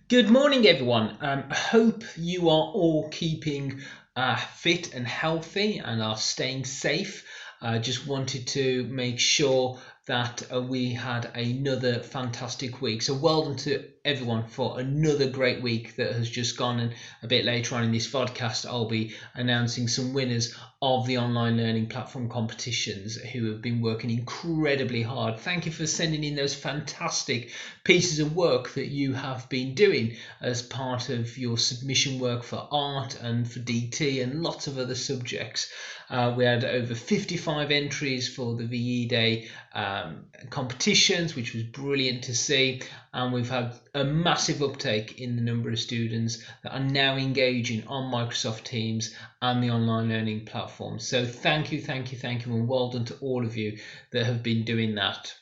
Good morning, everyone. I hope you are all keeping fit and healthy and are staying safe. I just wanted to make sure that we had another fantastic week. So well done to everyone for another great week that has just gone. And a bit later on in this podcast, I'll be announcing some winners of the online learning platform competitions who have been working incredibly hard. Thank you for sending in those fantastic pieces of work that you have been doing as part of your submission work for art and for DT and lots of other subjects. We had over 55 entries for the VE Day competitions, which was brilliant to see, and we've had a massive uptake in the number of students that are now engaging on Microsoft Teams and the online learning platform. So thank you, and well done to all of you that have been doing that.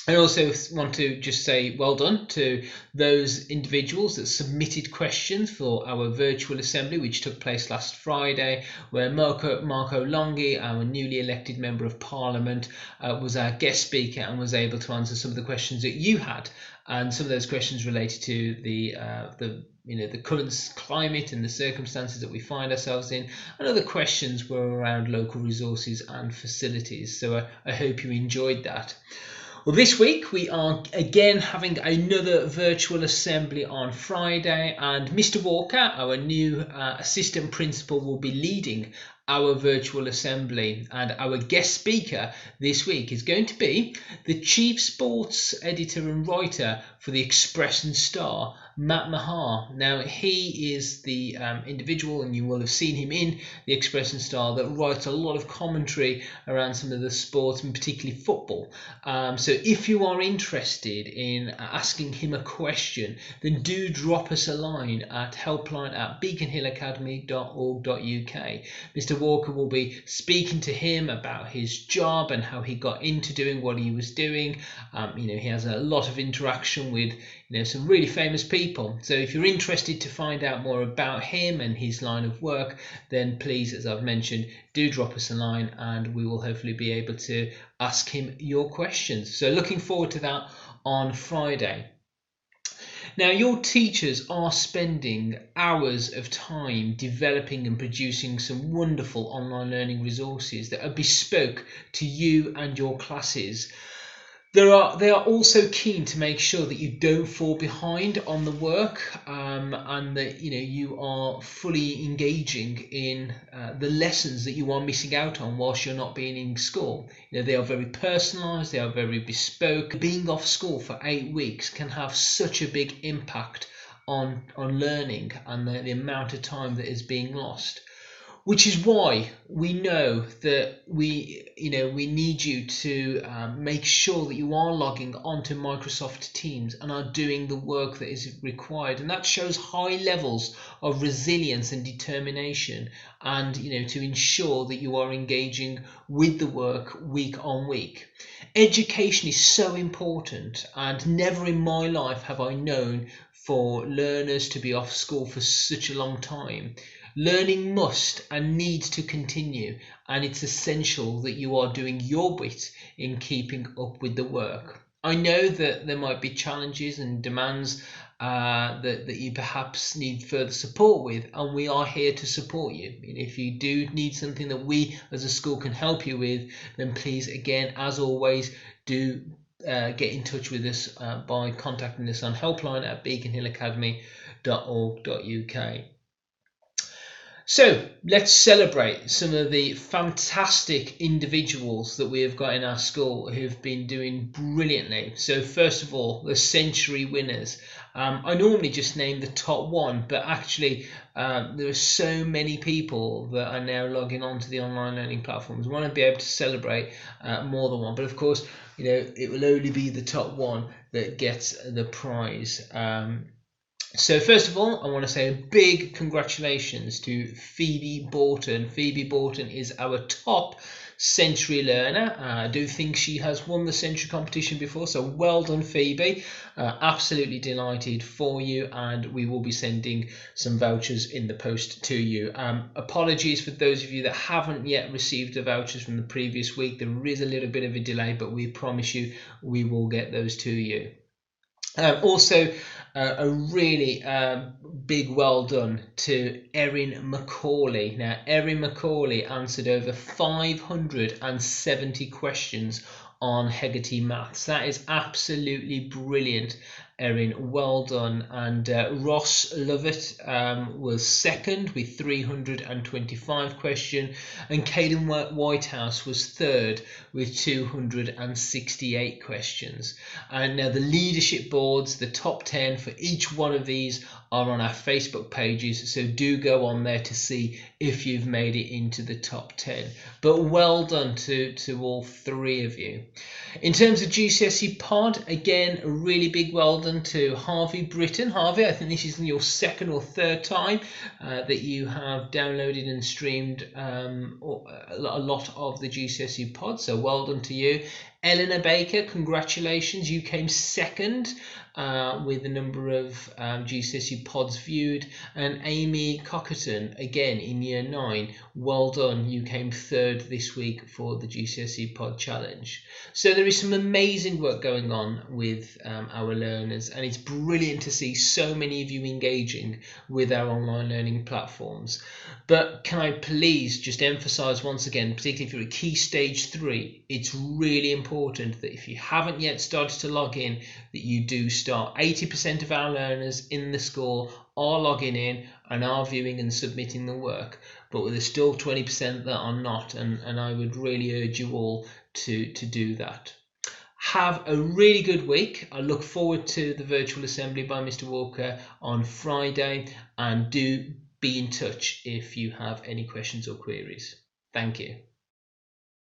I also want to just say well done to those individuals that submitted questions for our virtual assembly, which took place last Friday, where Marco Longhi, our newly elected Member of Parliament, was our guest speaker and was able to answer some of the questions that you had. And some of those questions related to the current climate and the circumstances that we find ourselves in, and other questions were around local resources and facilities. So I hope you enjoyed that. Well, this week we are again having another virtual assembly on Friday, and Mr. Walker, our new assistant principal, will be leading our virtual assembly, and our guest speaker this week is going to be the chief sports editor and writer for the Express and Star, Matt Mahar. Now, he is the individual, and you will have seen him in the Express and Star, that writes a lot of commentary around some of the sports, and particularly football. So if you are interested in asking him a question, then do drop us a line at helpline@beaconhillacademy.org.uk. Mr. Walker will be speaking to him about his job and how he got into doing what he was doing. He has a lot of interaction with some really famous people. So if you're interested to find out more about him and his line of work, then please, as I've mentioned, do drop us a line and we will hopefully be able to ask him your questions. So looking forward to that on Friday. Now, your teachers are spending hours of time developing and producing some wonderful online learning resources that are bespoke to you and your classes. They are also keen to make sure that you don't fall behind on the work, and that you are fully engaging in the lessons that you are missing out on whilst you're not being in school. They are very personalised, they are very bespoke. Being off school for 8 weeks can have such a big impact on learning and the amount of time that is being lost. Which is why we know that we need you to make sure that you are logging onto Microsoft Teams and are doing the work that is required, and that shows high levels of resilience and determination, and to ensure that you are engaging with the work week on week. Education is so important, and never in my life have I known for learners to be off school for such a long time. Learning must and needs to continue, and it's essential that you are doing your bit in keeping up with the work. I know that there might be challenges and demands that you perhaps need further support with, and we are here to support you. If you do need something that we as a school can help you with, then please, again, as always, do get in touch with us by contacting us on helpline@beaconhillacademy.org.uk. So let's celebrate some of the fantastic individuals that we have got in our school who've been doing brilliantly. So first of all, the century winners. I normally just name the top one, but actually there are so many people that are now logging onto the online learning platforms. We want to be able to celebrate more than one, but of course, it will only be the top one that gets the prize. So first of all, I want to say a big congratulations to Phoebe Borton. Phoebe Borton is our top century learner. I do think she has won the century competition before, so well done, Phoebe. Absolutely delighted for you, and we will be sending some vouchers in the post to you. Apologies for those of you that haven't yet received the vouchers from the previous week. There is a little bit of a delay, but we promise you we will get those to you. Also, a really big well done to Erin Macaulay. Now, Erin Macaulay answered over 570 questions on Hegarty Maths. That is absolutely brilliant, Erin. Well done. And Ross Lovett was second with 325 questions, and Caden Whitehouse was third with 268 questions. And now the leadership boards, the top 10 for each one of these, are on our Facebook pages, so do go on there to see if you've made it into the top 10. But well done to all three of you. In terms of GCSE Pod, again, a really big well done to Harvey Britton. Harvey, I think this is your second or third time that you have downloaded and streamed a lot of the GCSE Pod, so well done to you. Eleanor Baker, congratulations, you came second with the number of GCSE pods viewed. And Amy Cockerton, again in year 9, well done, you came third this week for the GCSE pod challenge. So there is some amazing work going on with our learners, and it's brilliant to see so many of you engaging with our online learning platforms. But can I please just emphasize once again, particularly if you're at Key Stage 3, it's really important that if you haven't yet started to log in, that you do start. 80% of our learners in the school are logging in and are viewing and submitting the work, but there's still 20% that are not, and I would really urge you all to do that. Have a really good week. I look forward to the virtual assembly by Mr. Walker on Friday, and do be in touch if you have any questions or queries. Thank you.